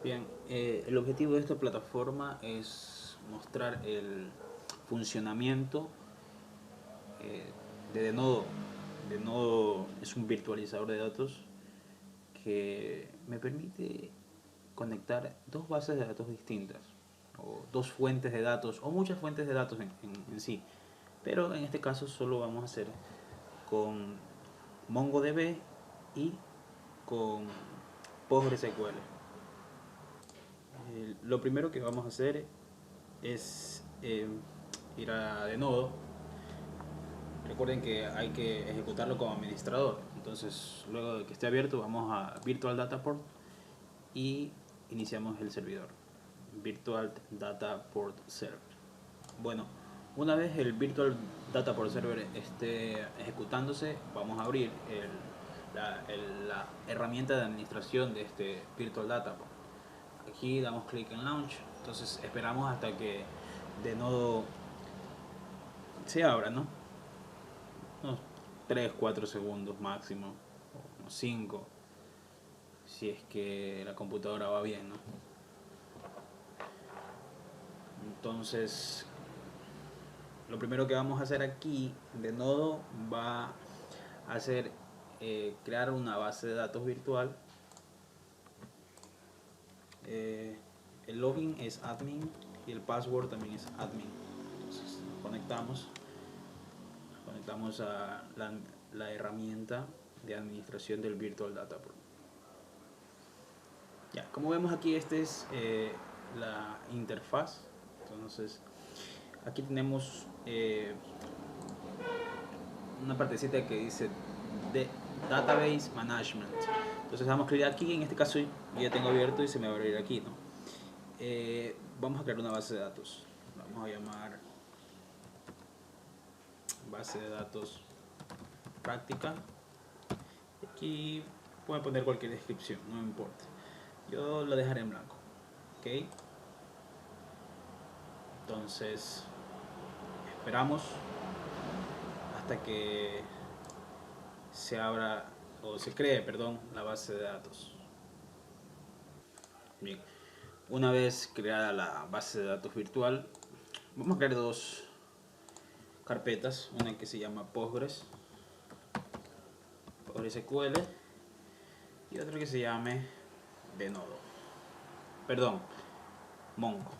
Bien, el objetivo de esta plataforma es mostrar el funcionamiento de Denodo. Denodo es un virtualizador de datos que me permite conectar dos bases de datos distintas, o dos fuentes de datos, o muchas fuentes de datos en sí. Pero en este caso solo vamos a hacer con MongoDB y con PostgreSQL. Lo primero que vamos a hacer es ir a de nodo. Recuerden que hay que ejecutarlo como administrador. Entonces, luego de que esté abierto, vamos a Virtual Data Port y iniciamos el servidor. Virtual Data Port Server. Bueno, una vez el Virtual Data Port Server esté ejecutándose, vamos a abrir la herramienta de administración de este Virtual Data Port. Aquí damos clic en Launch. Entonces esperamos hasta que de nodo se abra, ¿no? Unos 3-4 segundos máximo, o unos 5, si es que la computadora va bien, ¿no? Entonces, lo primero que vamos a hacer aquí de nodo va a ser crear una base de datos virtual. El login es admin y el password también es admin. Entonces, conectamos a la herramienta de administración del Virtual Data Port. Ya, como vemos aquí, esta es la interfaz. Entonces, aquí tenemos una partecita que dice de Database Management. Entonces damos clic aquí, en este caso yo ya tengo abierto y se me va a abrir aquí, ¿no? Vamos a crear una base de datos. Vamos a llamar base de datos práctica. Aquí pueden poner cualquier descripción, no me importa. Yo lo dejaré en blanco. Ok. Entonces esperamos hasta que se abra o se cree, perdón, la base de datos. Bien, una vez creada la base de datos virtual, vamos a crear dos carpetas, una que se llama PostgreSQL y otra que se llame Denodo. Perdón, Mongo.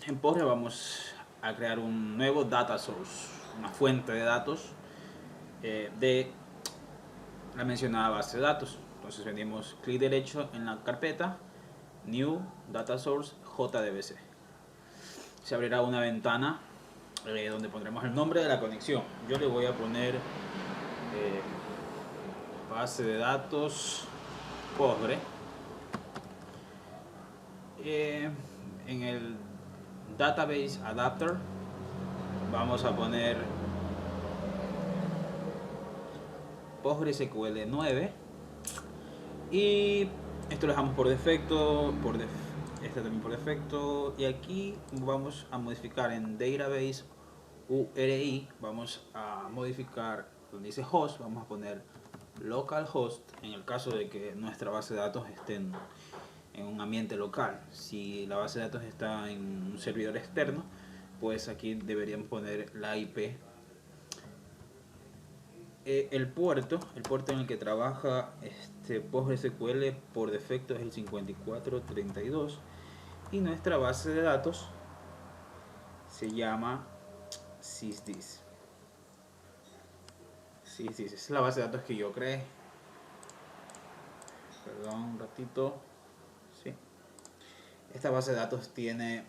En Postgre vamos a crear un nuevo data source, una fuente de datos de la mencionada base de datos. Entonces venimos clic derecho en la carpeta, New Data Source JDBC. Se abrirá una ventana donde pondremos el nombre de la conexión. Yo le voy a poner base de datos Postgre. En el Database Adapter vamos a poner PostgreSQL 9 y esto lo dejamos por defecto, este también por defecto, y aquí vamos a modificar en Database URI, vamos a modificar donde dice host, vamos a poner localhost en el caso de que nuestra base de datos esté en un ambiente local. Si la base de datos está en un servidor externo, pues aquí deberíamos poner la IP. El puerto en el que trabaja este PostgreSQL por defecto es el 5432 y nuestra base de datos se llama sysdis. Sysdis es la base de datos que yo creé. Perdón, un ratito. Sí. Esta base de datos tiene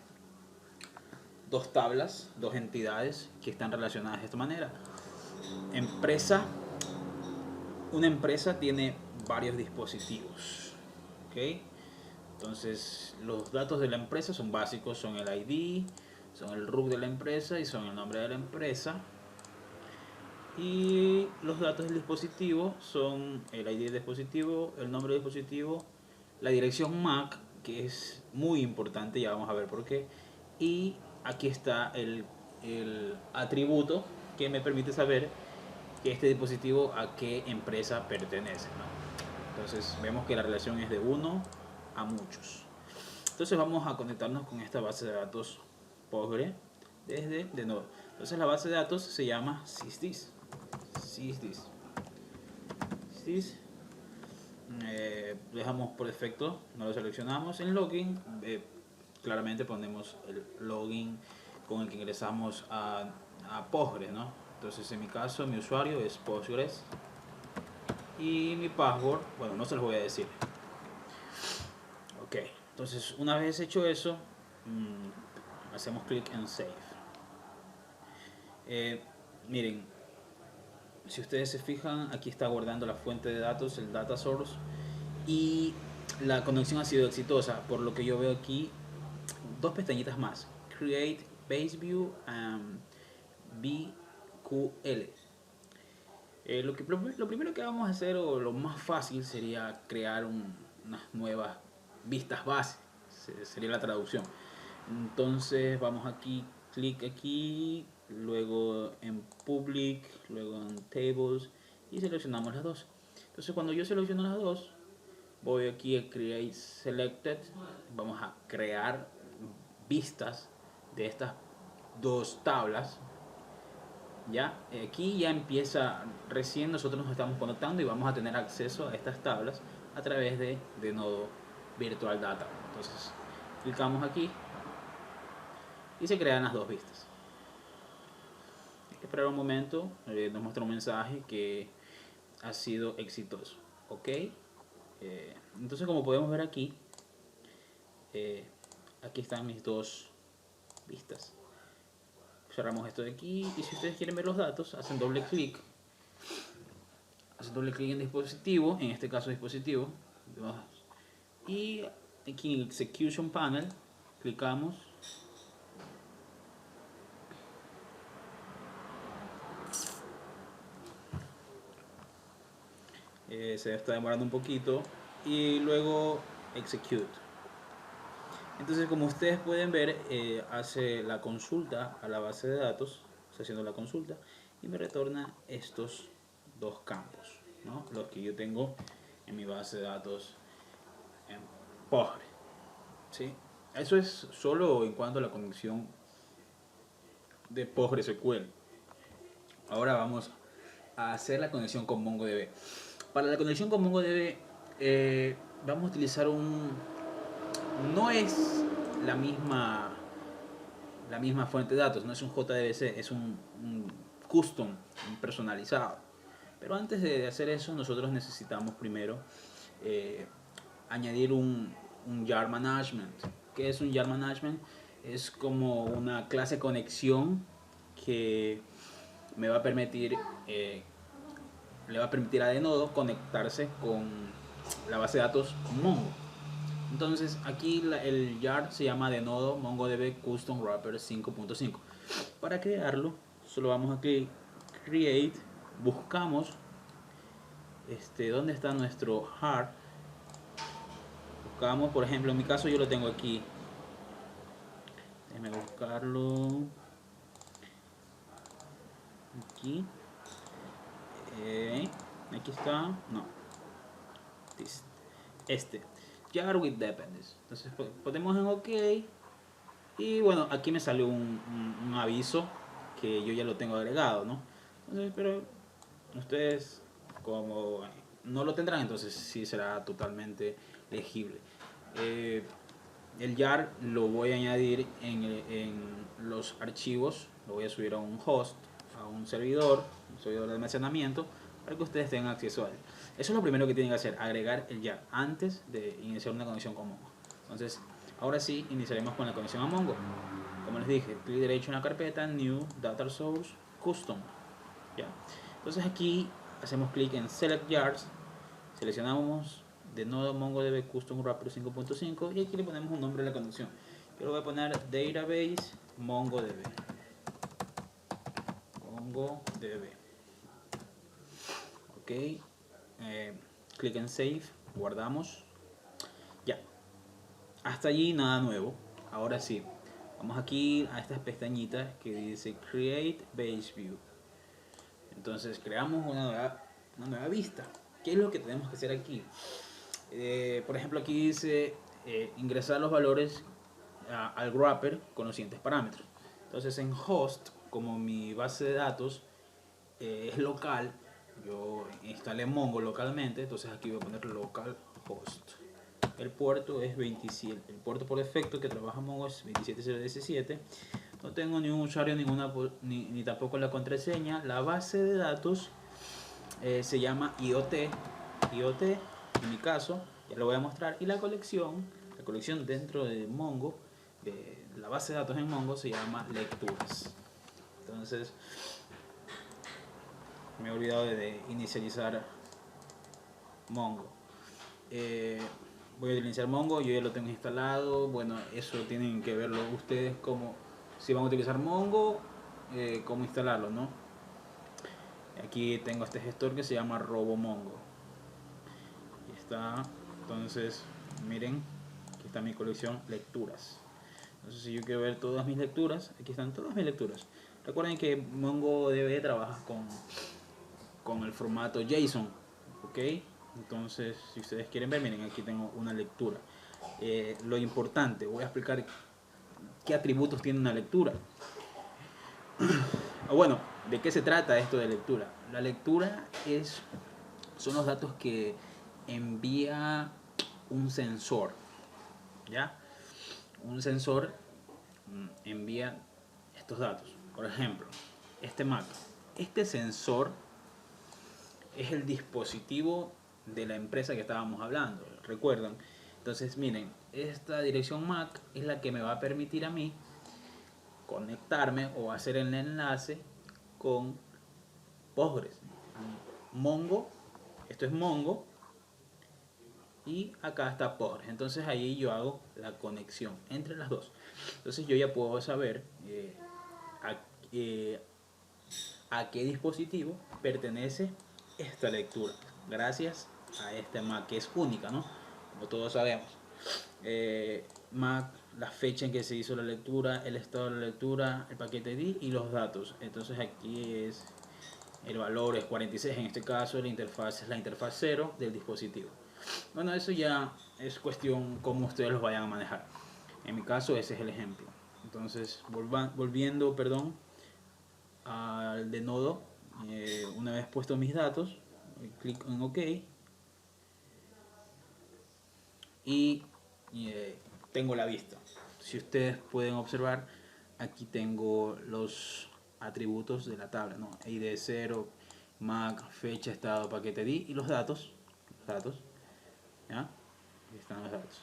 dos tablas, dos entidades que están relacionadas de esta manera. Una empresa tiene varios dispositivos, ¿ok? Entonces los datos de la empresa son básicos, son el ID, son el RUC de la empresa y son el nombre de la empresa. Y los datos del dispositivo son el ID del dispositivo, el nombre del dispositivo, la dirección MAC, que es muy importante, ya vamos a ver por qué. Y aquí está el atributo que me permite saber que este dispositivo a qué empresa pertenece, ¿no? Entonces vemos que la relación es de 1 a muchos. Entonces vamos a conectarnos con esta base de datos Postgre desde de Node. Entonces la base de datos se llama sysdis. Sysdis. Sysdis. Dejamos por defecto, no lo seleccionamos. En login, claramente ponemos el login con el que ingresamos a Postgres, ¿no? Entonces en mi caso mi usuario es Postgres y mi password, bueno, no se los voy a decir. Ok, entonces una vez hecho eso, hacemos clic en Save. Miren, si ustedes se fijan, aquí está guardando la fuente de datos, el data source, y la conexión ha sido exitosa, por lo que yo veo aquí dos pestañitas más: Create Base View and BQL. Lo primero que vamos a hacer, o lo más fácil, sería crear unas nuevas vistas base, sería la traducción. Entonces vamos aquí, clic aquí, luego en Public, luego en Tables y seleccionamos las dos. Entonces cuando yo selecciono las dos, voy aquí a Create Selected, vamos a crear vistas de estas dos tablas. Ya, aquí ya empieza, recién nosotros nos estamos conectando y vamos a tener acceso a estas tablas a través de Nodo Virtual Data. Entonces clicamos aquí y se crean las dos vistas. Hay que esperar un momento, nos muestra un mensaje que ha sido exitoso. Ok, entonces como podemos ver aquí, aquí están mis dos vistas. Cerramos esto de aquí y si ustedes quieren ver los datos, hacen doble clic en dispositivo, en este caso dispositivo, y aquí en Execution Panel clicamos se está demorando un poquito y luego Execute. Entonces como ustedes pueden ver, hace la consulta a la base de datos, está haciendo la consulta y me retorna estos dos campos, ¿no? Los que yo tengo en mi base de datos en Postgre, ¿sí? Eso es solo en cuanto a la conexión de PostgreSQL. Ahora vamos a hacer la conexión con MongoDB. Para la conexión con MongoDB vamos a utilizar no es la misma fuente de datos, no es un JDBC, es un custom, un personalizado. Pero antes de hacer eso, nosotros necesitamos primero añadir un jar management. ¿Qué es un jar management? Es como una clase conexión que me va a permitir le va a permitir a Denodo conectarse con la base de datos Mongo. Entonces aquí el jar se llama Denodo MongoDB Custom Wrapper 5.5. Para crearlo solo vamos a Create, buscamos dónde está nuestro jar. Buscamos, por ejemplo, en mi caso yo lo tengo aquí. Déjenme buscarlo aquí. Aquí está, no, jar with dependencies. Entonces ponemos en OK y bueno, aquí me salió un aviso que yo ya lo tengo agregado, ¿no? Entonces, pero ustedes como no lo tendrán, entonces sí será totalmente legible. El jar lo voy a añadir en los archivos, lo voy a subir a un host, a un servidor de almacenamiento, para que ustedes tengan acceso a él. Eso es lo primero que tienen que hacer, agregar el jar antes de iniciar una conexión con Mongo. Entonces, ahora sí, iniciaremos con la conexión a Mongo. Como les dije, clic derecho en la carpeta, New Data Source, Custom. ¿Ya? Entonces aquí hacemos clic en Select Jars, seleccionamos de nuevo MongoDB Custom Wrapper 5.5 y aquí le ponemos un nombre a la conexión. Yo le voy a poner Database MongoDB. Ok, clic en Save, guardamos. Ya, hasta allí nada nuevo. Ahora sí, vamos aquí a estas pestañitas que dice Create Base View. Entonces creamos una nueva vista. ¿Qué es lo que tenemos que hacer aquí? Por ejemplo, aquí dice ingresar los valores al wrapper con los siguientes parámetros. Entonces en host, como mi base de datos es local, yo instalé Mongo localmente, entonces aquí voy a poner localhost. El puerto es 27, el puerto por defecto que trabaja Mongo es 27017. No tengo ni un usuario ni tampoco la contraseña. La base de datos se llama IoT en mi caso, ya lo voy a mostrar. Y la colección dentro de Mongo, de la base de datos en Mongo, se llama lecturas. Entonces, me he olvidado de inicializar Mongo. Voy a utilizar Mongo, yo ya lo tengo instalado. Bueno, eso tienen que verlo ustedes, como si van a utilizar Mongo, cómo instalarlo, ¿no? Aquí tengo este gestor que se llama RoboMongo. Aquí está. Entonces, miren, aquí está mi colección lecturas. Entonces, si yo quiero ver todas mis lecturas, aquí están todas mis lecturas. Recuerden que MongoDB trabaja con el formato JSON, ¿ok? Entonces, si ustedes quieren ver, miren, aquí tengo una lectura. Lo importante, voy a explicar qué atributos tiene una lectura. O bueno, ¿de qué se trata esto de lectura? La lectura son los datos que envía un sensor, ¿ya? Un sensor envía estos datos. Por ejemplo, este Mac. Este sensor es el dispositivo de la empresa que estábamos hablando, ¿recuerdan? Entonces, miren, esta dirección MAC es la que me va a permitir a mí conectarme o hacer el enlace con Postgres. Mongo, esto es Mongo, y acá está Postgres. Entonces ahí yo hago la conexión entre las dos. Entonces yo ya puedo saber a, eh, a qué dispositivo pertenece esta lectura, gracias a este Mac, que es única, ¿no? Como todos sabemos. Mac, la fecha en que se hizo la lectura, el estado de la lectura, el paquete ID y los datos. Entonces aquí es el valor es 46, en este caso la interfaz es la interfaz 0 del dispositivo. Bueno, eso ya es cuestión cómo ustedes los vayan a manejar. En mi caso ese es el ejemplo. Entonces, volviendo, perdón, al de nodo, una vez puesto mis datos, clic en OK y tengo la vista. Si ustedes pueden observar, aquí tengo los atributos de la tabla, ¿no? ID 0, MAC, fecha, estado, paquete ID y los datos. ¿Ya? Aquí están los datos.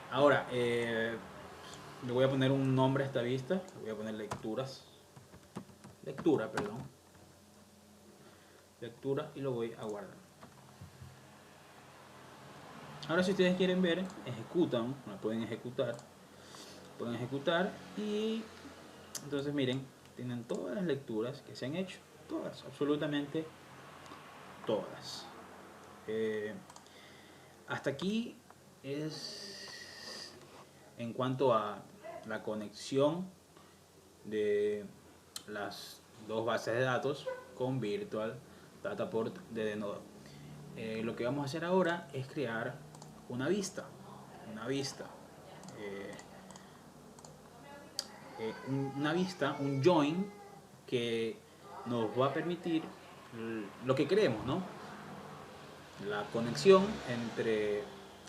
Ahora, le voy a poner un nombre a esta vista. Le voy a poner lectura, perdón. Lectura, y lo voy a guardar. Ahora, si ustedes quieren ver, ejecutan, la pueden ejecutar. Y entonces miren, tienen todas las lecturas que se han hecho. Todas, absolutamente todas. Hasta aquí es en cuanto a la conexión de las dos bases de datos con Virtual Dataport de Denodo. Lo que vamos a hacer ahora es crear una vista. Eh, un join que nos va a permitir lo que queremos, ¿no? La conexión entre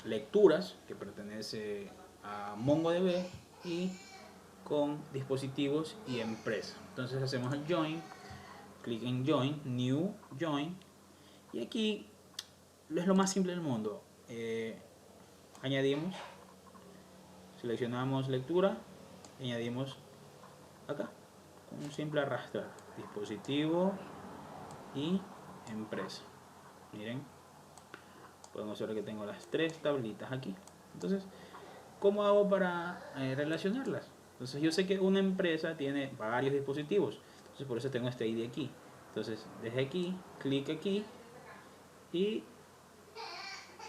lecturas que pertenece a MongoDB y con dispositivos y empresa. Entonces hacemos el join, clic en join, new join, y aquí es lo más simple del mundo. Añadimos, seleccionamos lectura, añadimos acá con un simple arrastrar, dispositivo y empresa. Miren, podemos ver que tengo las tres tablitas aquí. Entonces, ¿cómo hago para relacionarlas? Entonces yo sé que una empresa tiene varios dispositivos, entonces por eso tengo este ID aquí. Entonces desde aquí, clic aquí y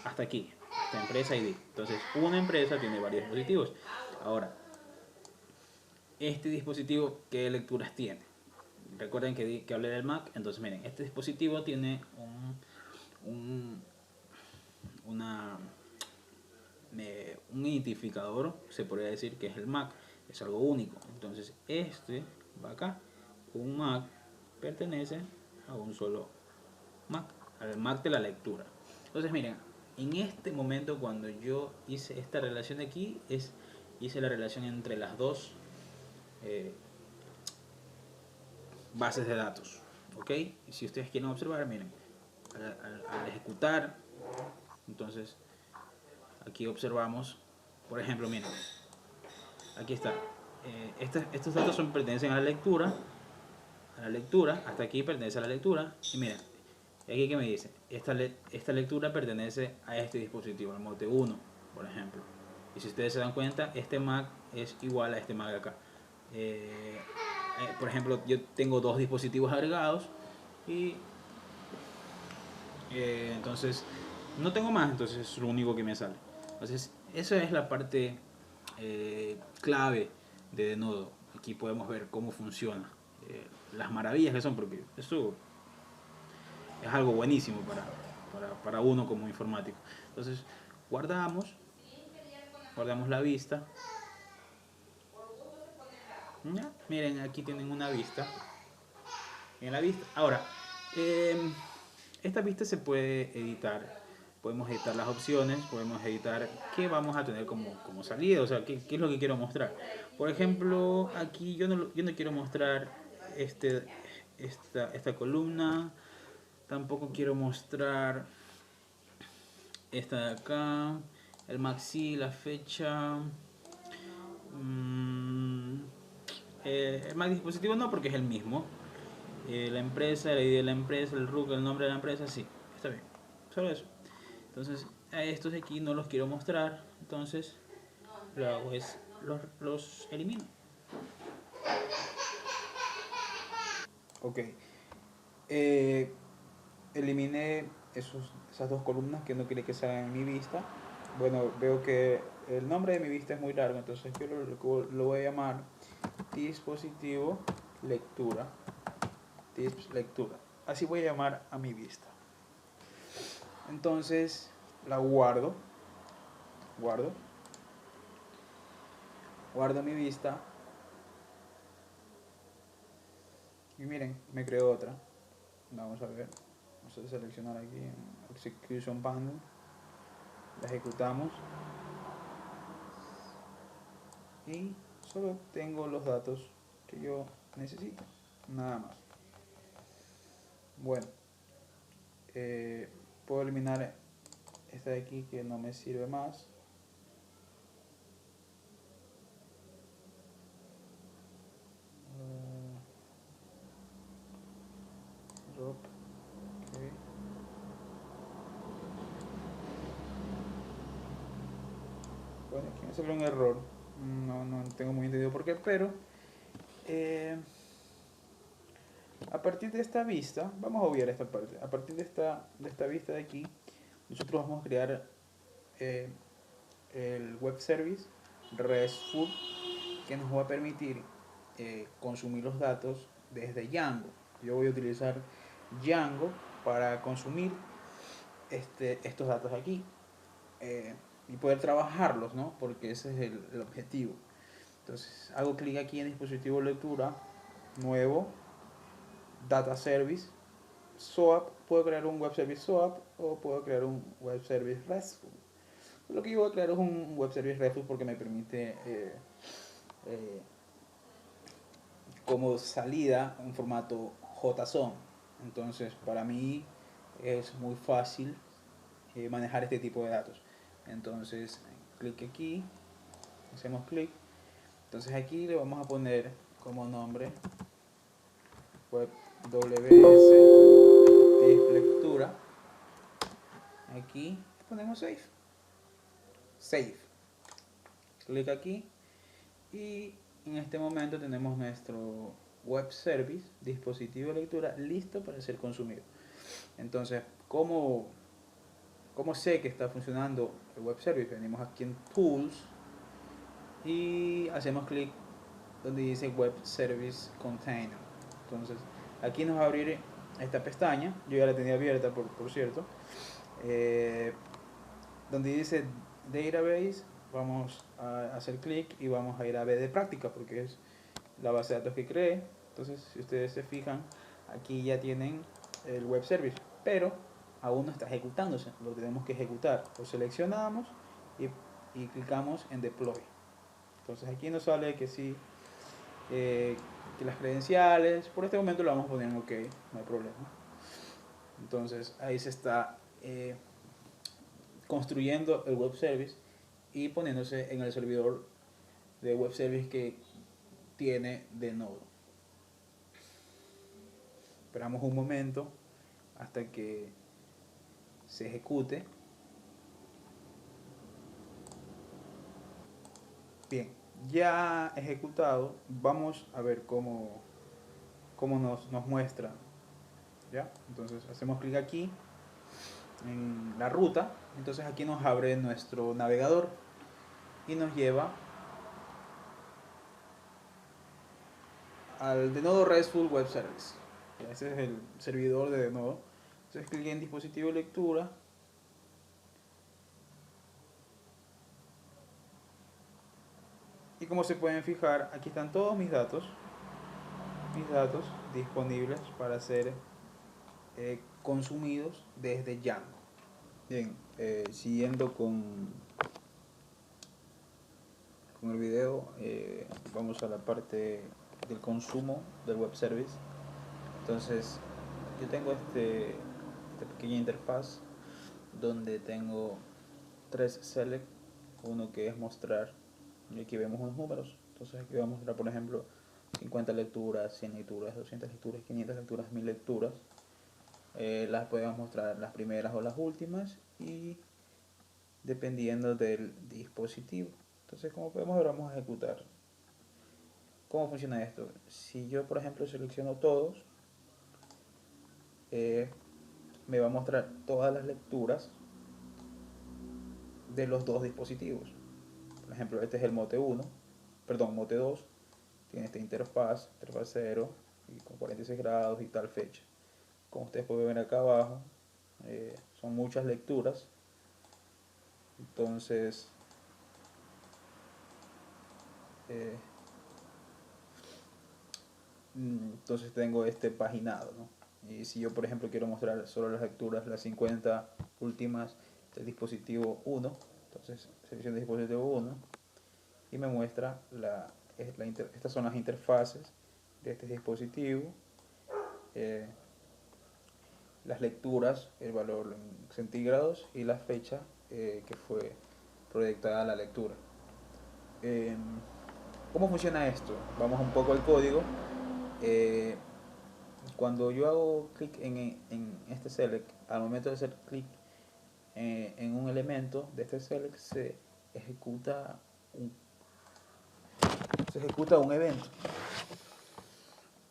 hasta aquí, esta empresa ID. Entonces una empresa tiene varios dispositivos. Ahora, este dispositivo, ¿qué lecturas tiene? recuerden que hablé del Mac. Entonces miren, este dispositivo tiene un, una, un identificador, se podría decir que es el Mac, es algo único. Entonces este va acá, un Mac pertenece a un solo Mac, al Mac de la lectura. Entonces miren, en este momento cuando yo hice esta relación de aquí, hice la relación entre las dos eh, bases de datos. ¿Ok? Y si ustedes quieren observar, miren, al ejecutar, entonces aquí observamos, por ejemplo, miren, aquí está. Estos datos pertenecen a la lectura, hasta aquí pertenece a la lectura. Y miren, aquí que me dice, esta lectura pertenece a este dispositivo, al Mote 1, por ejemplo. Y si ustedes se dan cuenta, este Mac es igual a este Mac de acá. Por ejemplo, yo tengo dos dispositivos agregados y entonces no tengo más, entonces es lo único que me sale. Entonces esa es la parte clave de Denodo. Aquí podemos ver cómo funciona, las maravillas que son, porque eso es algo buenísimo para uno como informático. Entonces guardamos la vista. ¿Ya? Miren, aquí tienen una vista. En la vista. Ahora, esta vista se puede editar. Podemos editar las opciones, podemos editar qué vamos a tener como salida, o sea, qué es lo que quiero mostrar. Por ejemplo, aquí yo no quiero mostrar esta columna, tampoco quiero mostrar esta de acá, el maxi, la fecha, el Mac dispositivo no, porque es el mismo. La empresa, el ID de la empresa, el RUC, el nombre de la empresa, sí, está bien. Solo eso. Entonces, a estos de aquí no los quiero mostrar. Entonces, lo hago es los elimino. Ok. Eliminé esas dos columnas que no quería que salgan en mi vista. Bueno, veo que el nombre de mi vista es muy largo, entonces yo lo voy a llamar dispositivo lectura. Lectura. Así voy a llamar a mi vista. Entonces la guardo mi vista y miren, me creo otra. Vamos a ver, vamos a seleccionar aquí en Execution Panel, la ejecutamos y solo tengo los datos que yo necesito, nada más. Bueno, puedo eliminar esta de aquí que no me sirve más. Okay. Bueno, aquí me salió un error, no tengo muy entendido por qué, pero a partir de esta vista, vamos a obviar esta parte, a partir de esta vista de aquí, nosotros vamos a crear el web service RESTful que nos va a permitir consumir los datos desde Django. Yo voy a utilizar Django para consumir estos datos aquí y poder trabajarlos, ¿no? Porque ese es el objetivo. Entonces hago clic aquí en dispositivo lectura, nuevo, data service, SOAP. Puedo crear un web service SOAP o puedo crear un web service RESTful. Lo que yo voy a crear es un web service RESTful porque me permite como salida un formato JSON. Entonces para mí es muy fácil manejar este tipo de datos. Entonces clic aquí, hacemos clic. Entonces aquí le vamos a poner como nombre web WS lectura. Aquí ponemos save. Clic aquí y en este momento tenemos nuestro web service, dispositivo de lectura, listo para ser consumido. Entonces, ¿cómo sé que está funcionando el web service? Venimos aquí en Tools y hacemos clic donde dice Web Service Container. Entonces, Aquí nos va a abrir esta pestaña, yo ya la tenía abierta por cierto, eh, donde dice Database. Vamos a hacer clic y vamos a ir a B de práctica porque es la base de datos que creé. Entonces, si ustedes se fijan, aquí ya tienen el web service, pero aún no está ejecutándose, lo tenemos que ejecutar. Lo seleccionamos y, y clicamos en deploy. Entonces aquí nos sale que sí, que las credenciales, por este momento lo vamos a poner en OK, no hay problema. Entonces ahí se está construyendo el web service y poniéndose en el servidor de web service que tiene de nodo. Esperamos un momento hasta que se ejecute. Bien, ya ejecutado, vamos a ver cómo nos muestra. ¿Ya? Entonces hacemos clic aquí en la ruta, entonces aquí nos abre nuestro navegador y nos lleva al Denodo RESTful Web Service. Ese es el servidor de Denodo. Entonces clic en dispositivo de lectura y como se pueden fijar, aquí están todos mis datos disponibles para ser consumidos desde Django. Bien, siguiendo con el video, vamos a la parte del consumo del web service. Entonces yo tengo esta pequeña interfaz donde tengo tres select, uno que es mostrar, y aquí vemos unos números. Entonces aquí voy a mostrar, por ejemplo, 50 lecturas, 100 lecturas, 200 lecturas, 500 lecturas, 1000 lecturas. Las podemos mostrar las primeras o las últimas y dependiendo del dispositivo. Entonces, como podemos ver, vamos a ejecutar. ¿Cómo funciona esto? Si yo, por ejemplo, selecciono todos, me va a mostrar todas las lecturas de los dos dispositivos. Por ejemplo, este es el Mote 1, perdón, Mote 2, tiene esta interfaz 0 y con 46 grados y tal fecha. Como ustedes pueden ver acá abajo, son muchas lecturas. Entonces, tengo este paginado, ¿no? Y si yo, por ejemplo, quiero mostrar solo las lecturas, las 50 últimas del dispositivo 1, entonces selecciono el dispositivo 1 y me muestra estas son las interfaces de este dispositivo, las lecturas, el valor en centígrados y la fecha que fue proyectada la lectura. ¿Cómo funciona esto? Vamos un poco al código. Cuando yo hago clic en este select, al momento de hacer clic en un elemento de este select, ejecuta se ejecuta un evento.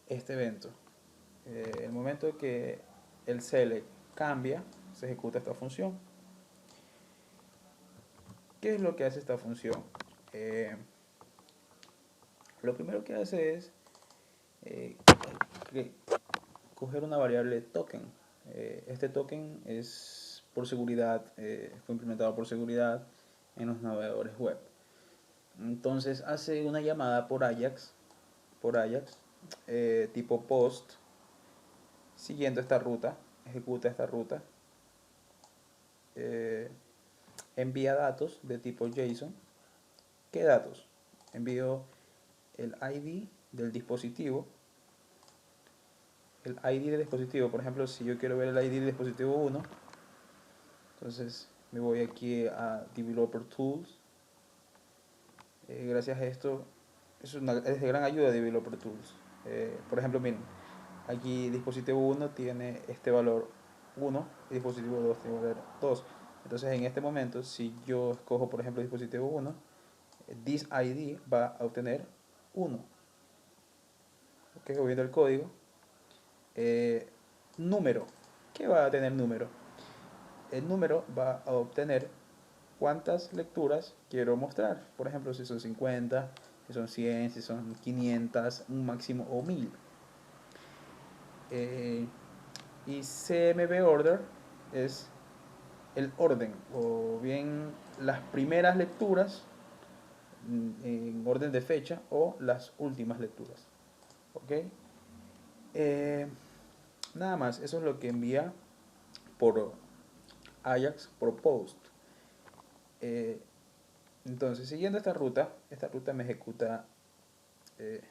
Este evento, el momento que el select cambia, se ejecuta esta función. ¿Qué es lo que hace esta función? Lo primero que hace es coger una variable token. Este token es por seguridad, fue implementado por seguridad en los navegadores web. Entonces hace una llamada por Ajax tipo post, siguiendo esta ruta, ejecuta esta ruta, envía datos de tipo JSON. ¿Qué datos? Envío el ID del dispositivo. El ID del dispositivo, por ejemplo, si yo quiero ver el ID del dispositivo 1, entonces me voy aquí a Developer Tools. Gracias a esto, es de gran ayuda Developer Tools. Por ejemplo, miren, aquí dispositivo 1 tiene este valor 1 y dispositivo 2 tiene valor 2. Entonces en este momento, si yo escojo por ejemplo dispositivo 1, this ID va a obtener 1. Ok, viendo el código. Número. ¿Qué va a tener número? El número va a obtener cuántas lecturas quiero mostrar. Por ejemplo, si son 50, si son 100, si son 500, un máximo o 1000. Y CMB order es el orden, o bien las primeras lecturas en orden de fecha o las últimas lecturas. ¿Ok? Eh, Nada más, eso es lo que envía por Ajax Proposed. Eh, entonces, siguiendo esta ruta me ejecuta eh,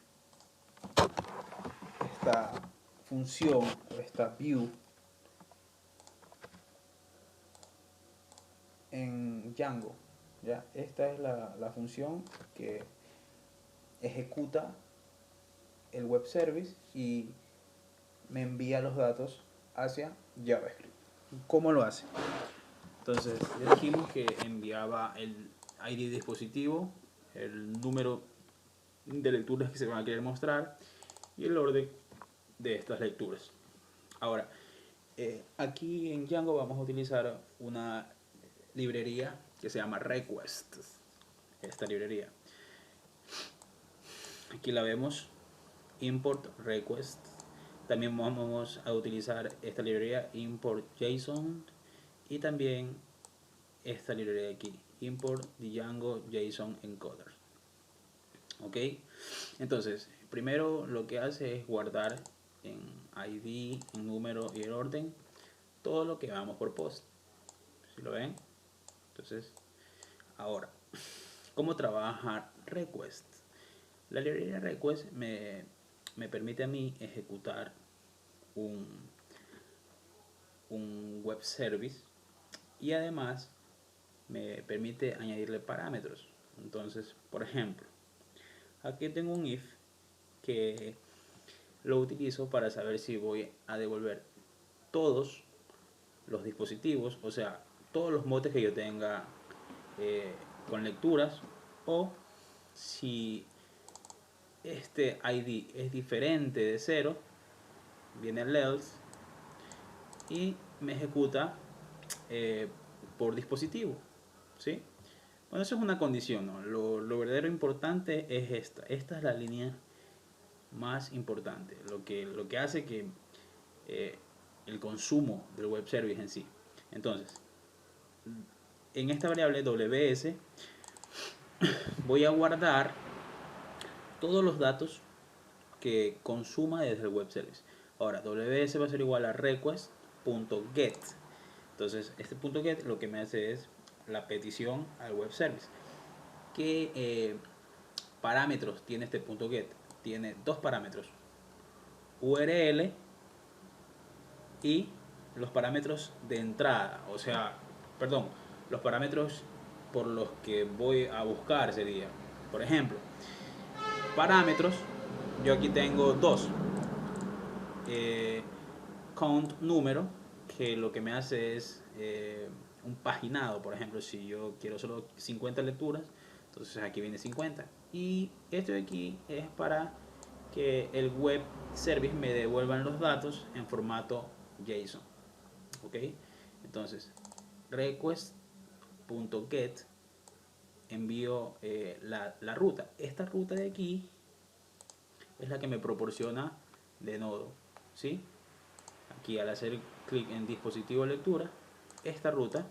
esta función o esta view en Django. ¿Ya? Esta es la función que ejecuta el web service y me envía los datos hacia JavaScript. ¿Cómo lo hace? Entonces, ya dijimos que enviaba el ID dispositivo, el número de lecturas que se van a querer mostrar y el orden de estas lecturas. Ahora, aquí en Django vamos a utilizar una librería que se llama requests. Esta librería. Aquí la vemos, import request. También vamos a utilizar esta librería import JSON y también esta librería de aquí, import Django JSON encoder. Ok, entonces primero lo que hace es guardar en ID, en número y el orden todo lo que vamos por post. ¿Sí lo ven? Entonces, ahora, ¿cómo trabaja request? La librería request me permite a mí ejecutar un, un web service y además me permite añadirle parámetros. Entonces, por ejemplo, aquí tengo un if que lo utilizo para saber si voy a devolver todos los dispositivos, o sea, todos los motes que yo tenga con lecturas, o si este ID es diferente de 0, viene el else y me ejecuta eh, por dispositivo, ¿sí? Bueno, eso es una condición, ¿no? Lo verdadero importante es esta. Esta es la línea más importante, lo que hace que eh, el consumo del web service en sí. Entonces, en esta variable ws voy a guardar todos los datos que consuma desde el web service. Ahora, ws va a ser igual a request.get. Entonces, este punto .get lo que me hace es la petición al web service. ¿Qué parámetros tiene este punto .get? Tiene dos parámetros, URL y los parámetros de entrada, o sea, perdón, los parámetros por los que voy a buscar sería, por ejemplo, parámetros, yo aquí tengo dos, count número, que lo que me hace es un paginado, por ejemplo, si yo quiero solo 50 lecturas, entonces aquí viene 50, y esto de aquí es para que el web service me devuelvan los datos en formato JSON. ¿Ok? Entonces, request.get envío la ruta. Esta ruta de aquí es la que me proporciona de nodo. ¿Sí? Aquí al hacer clic en dispositivo de lectura, esta ruta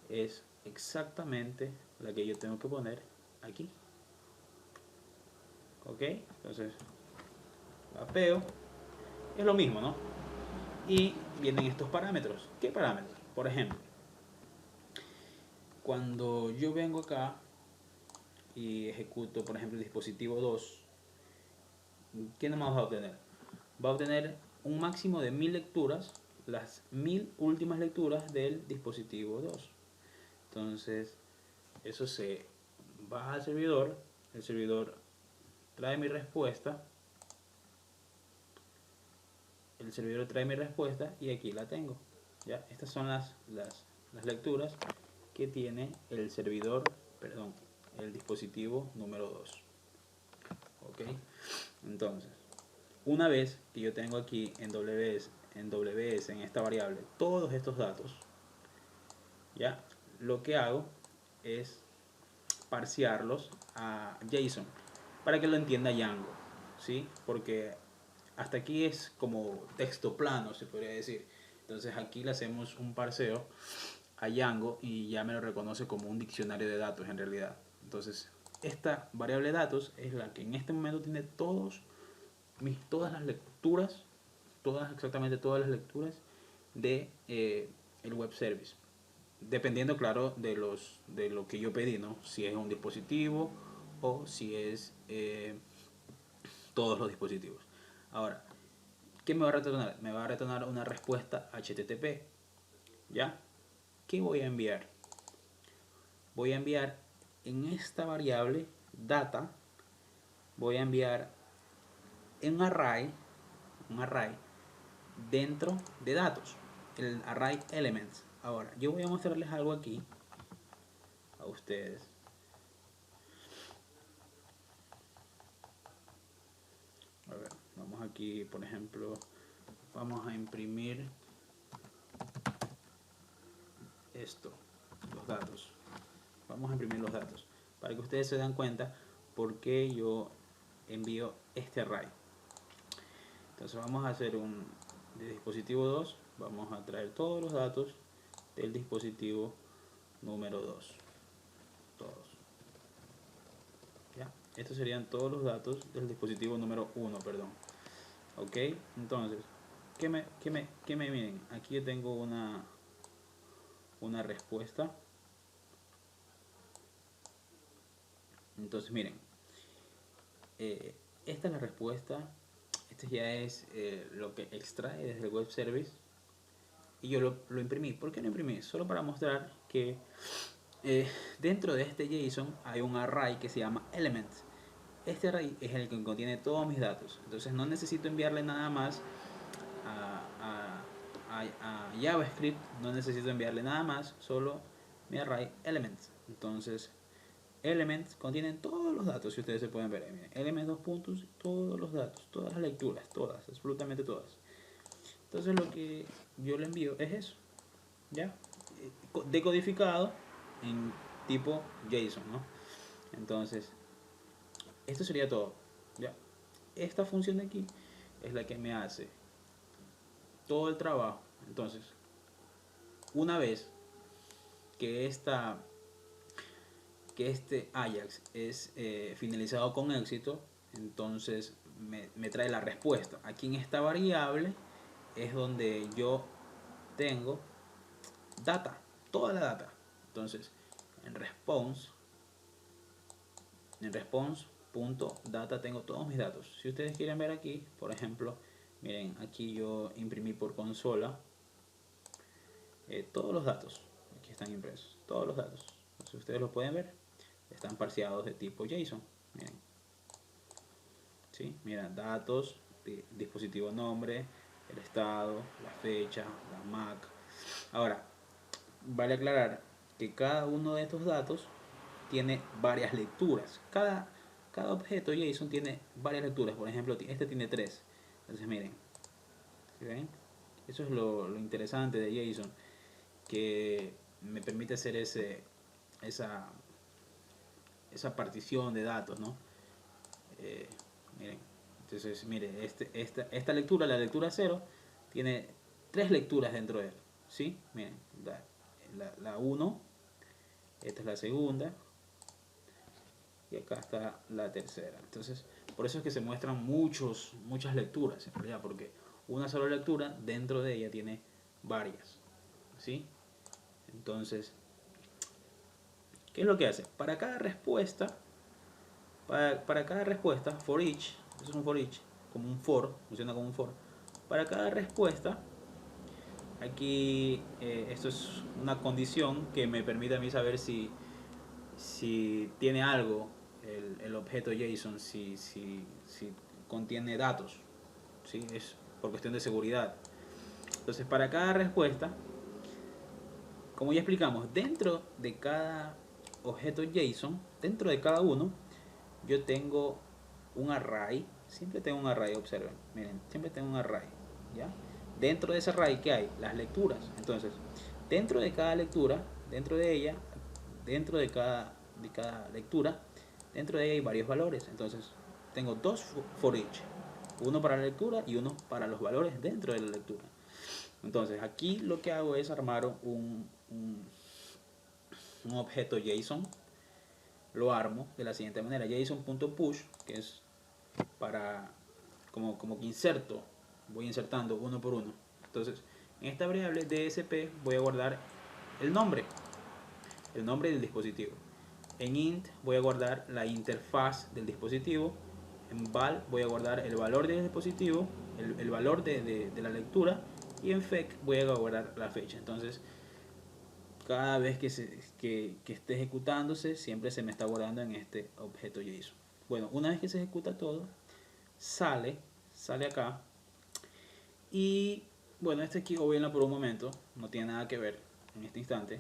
es exactamente la que yo tengo que poner aquí. ¿Ok? Entonces, mapeo. Es lo mismo, ¿no? Y vienen estos parámetros. ¿Qué parámetros? Por ejemplo, cuando yo vengo acá y ejecuto, por ejemplo, el dispositivo 2, ¿qué nomás va a obtener? Va a obtener un máximo de 1000 lecturas, las 1000 últimas lecturas del dispositivo 2. Entonces, eso se va al servidor, el servidor trae mi respuesta, el servidor trae mi respuesta y aquí la tengo. ¿Ya? Estas son las lecturas que tiene el servidor, perdón, el dispositivo número 2. ¿Ok? Entonces, una vez que yo tengo aquí en WS, en esta variable, todos estos datos, ¿ya? Lo que hago es parsearlos a JSON para que lo entienda Django, ¿sí? Porque hasta aquí es como texto plano, se podría decir. Entonces aquí le hacemos un parseo a Django y ya me lo reconoce como un diccionario de datos en realidad. Entonces esta variable datos es la que en este momento tiene todas las lecturas, exactamente todas las lecturas de el web service. Dependiendo, claro, de lo que yo pedí, ¿no? Si es un dispositivo o si es todos los dispositivos. Ahora, ¿qué me va a retornar? Me va a retornar una respuesta HTTP. ¿Ya? ¿Qué voy a enviar? Voy a enviar en esta variable data, voy a enviar un array dentro de datos, el array elements. Ahora, yo voy a mostrarles algo aquí a ustedes. A ver, vamos aquí, por ejemplo, vamos a imprimir esto, los datos. Vamos a imprimir los datos para que ustedes se den cuenta por qué yo envío este array. Entonces vamos a hacer un de dispositivo 2, vamos a traer todos los datos del dispositivo número 2. Todos. ¿Ya? Estos serían todos los datos del dispositivo número 1, perdón. Ok, entonces, ¿qué me miren? Aquí yo tengo una respuesta. Entonces, miren, esta es la respuesta. Este ya es lo que extrae desde el web service. Y yo lo imprimí. ¿Por qué lo imprimí? Solo para mostrar que dentro de este JSON hay un array que se llama elements. Este array es el que contiene todos mis datos. Entonces no necesito enviarle nada más a JavaScript. No necesito enviarle nada más. Solo mi array elements. Entonces elements contienen todos los datos. Si ustedes se pueden ver. Miren, elements 2 puntos. Todos los datos. Todas las lecturas. Todas. Absolutamente todas. Entonces lo que yo le envío es eso. ¿Ya? Decodificado en tipo JSON, ¿no? Entonces, esto sería todo. ¿Ya? Esta función de aquí es la que me hace todo el trabajo. Entonces, una vez que este Ajax es finalizado con éxito, entonces me trae la respuesta. Aquí en esta variable es donde yo tengo data, toda la data. Entonces, en response.data tengo todos mis datos. Si ustedes quieren ver aquí, por ejemplo, miren, aquí yo imprimí por consola todos los datos. Aquí están impresos, todos los datos. Si ustedes los pueden ver, están parseados de tipo JSON. Miren, ¿sí? Miren, datos, dispositivo nombre, el estado, la fecha, la MAC. Ahora, vale aclarar que cada uno de estos datos tiene varias lecturas. Cada objeto JSON tiene varias lecturas. Por ejemplo, este tiene 3. Entonces miren, ¿sí ven? Eso es lo interesante de JSON, que me permite hacer esa partición de datos, ¿no? Miren, entonces mire, esta lectura, la lectura 0, tiene 3 lecturas dentro de él, ¿sí? Miren, la 1, esta es la segunda y acá está la tercera. Entonces, por eso es que se muestran muchas lecturas en realidad, porque una sola lectura dentro de ella tiene varias, ¿sí? Entonces, ¿qué es lo que hace? Para cada respuesta, for each, eso es un for each, como un for, funciona como un for. Para cada respuesta, aquí esto es una condición que me permite a mí saber si tiene algo el objeto JSON, si contiene datos, ¿sí? Es por cuestión de seguridad. Entonces, para cada respuesta, como ya explicamos, dentro de cada objeto JSON, dentro de cada uno, yo tengo un array. Siempre tengo un array, observen, miren, siempre tengo un array, ¿ya? Dentro de ese array, ¿qué hay? Las lecturas. Entonces, dentro de cada lectura, dentro de ella, dentro de cada lectura, dentro de ella hay varios valores. Entonces, tengo dos for each. uno para la lectura y uno para los valores dentro de la lectura. Entonces aquí lo que hago es armar un objeto JSON. Lo armo de la siguiente manera: JSON.push, que es para como que inserto, voy insertando uno por uno. Entonces en esta variable DSP voy a guardar el nombre del dispositivo. En int voy a guardar la interfaz del dispositivo. En val voy a guardar el valor del dispositivo, el valor de la lectura. Y en fetch voy a guardar la fecha. Entonces cada vez que esté ejecutándose, siempre se me está guardando en este objeto JSON. Bueno, una vez que se ejecuta todo, sale acá. Y bueno, este aquí gobierna por un momento, no tiene nada que ver en este instante.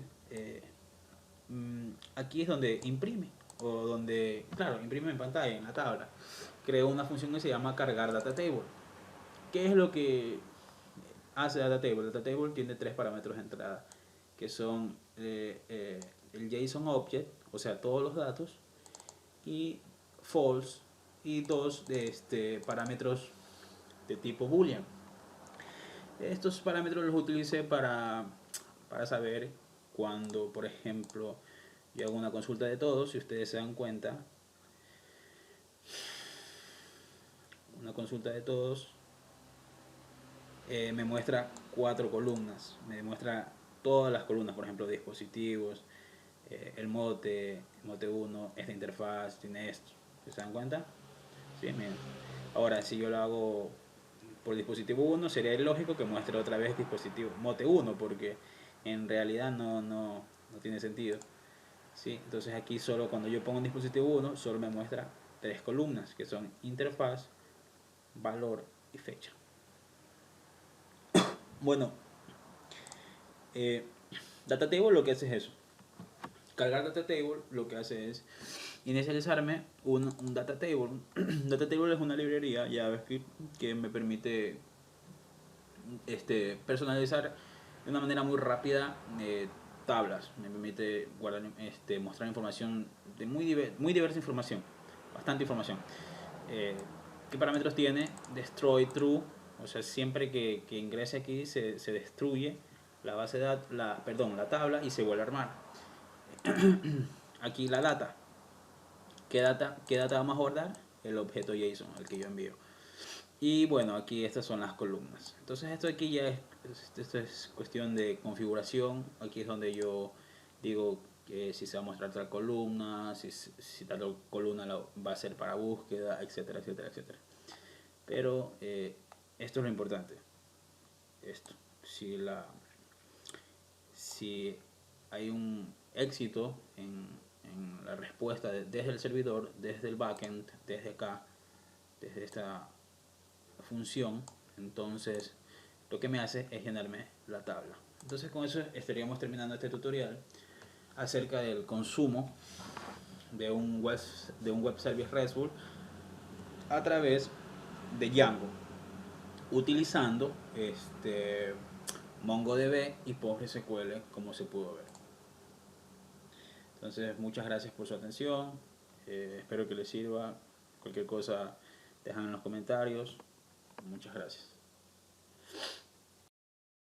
Aquí es donde imprime, o donde, claro, imprime en pantalla, en la tabla. Creo una función que se llama cargar data table. ¿Qué es lo que hace data table? Data table tiene tres parámetros de entrada, que son el JSON object, o sea, todos los datos, y false, y dos parámetros de tipo boolean. Estos parámetros los utilicé para saber cuando, por ejemplo, yo hago una consulta de todos. Si ustedes se dan cuenta, una consulta de todos me muestra 4 columnas, me muestra todas las columnas, por ejemplo, dispositivos, el mote 1, esta interfaz, tiene esto. ¿Se dan cuenta? Sí, miren. Ahora, si yo lo hago por dispositivo 1, sería ilógico que muestre otra vez dispositivo mote 1, porque en realidad no tiene sentido. ¿Sí? Entonces aquí solo cuando yo pongo un dispositivo 1, solo me muestra 3 columnas, que son interfaz, valor y fecha. Bueno, data table lo que hace es eso. Cargar data table lo que hace es inicializarme un data table. Data table es una librería JavaScript que me permite personalizar de una manera muy rápida tablas. Me permite guardar, mostrar información de muy diversa información, bastante información. ¿Qué parámetros tiene? Destroy true, o sea, siempre que ingrese aquí se destruye la base de datos, la tabla, y se vuelve a armar. Aquí la data. ¿Qué data vamos a guardar? El objeto JSON, el que yo envío. Y bueno, aquí estas son las columnas. Entonces esto aquí ya esto es cuestión de configuración. Aquí es donde yo digo que si se va a mostrar tal columna, si tal columna va a ser para búsqueda, etcétera, etcétera, etcétera. Pero esto es lo importante. Esto, si hay un éxito en la respuesta desde el servidor, desde el backend, desde acá, desde esta función, entonces lo que me hace es llenarme la tabla. Entonces con eso estaríamos terminando este tutorial acerca del consumo de un web service RESTful a través de Django, utilizando MongoDB y PostgreSQL, como se pudo ver. Entonces muchas gracias por su atención, espero que les sirva. Cualquier cosa dejan en los comentarios. Muchas gracias.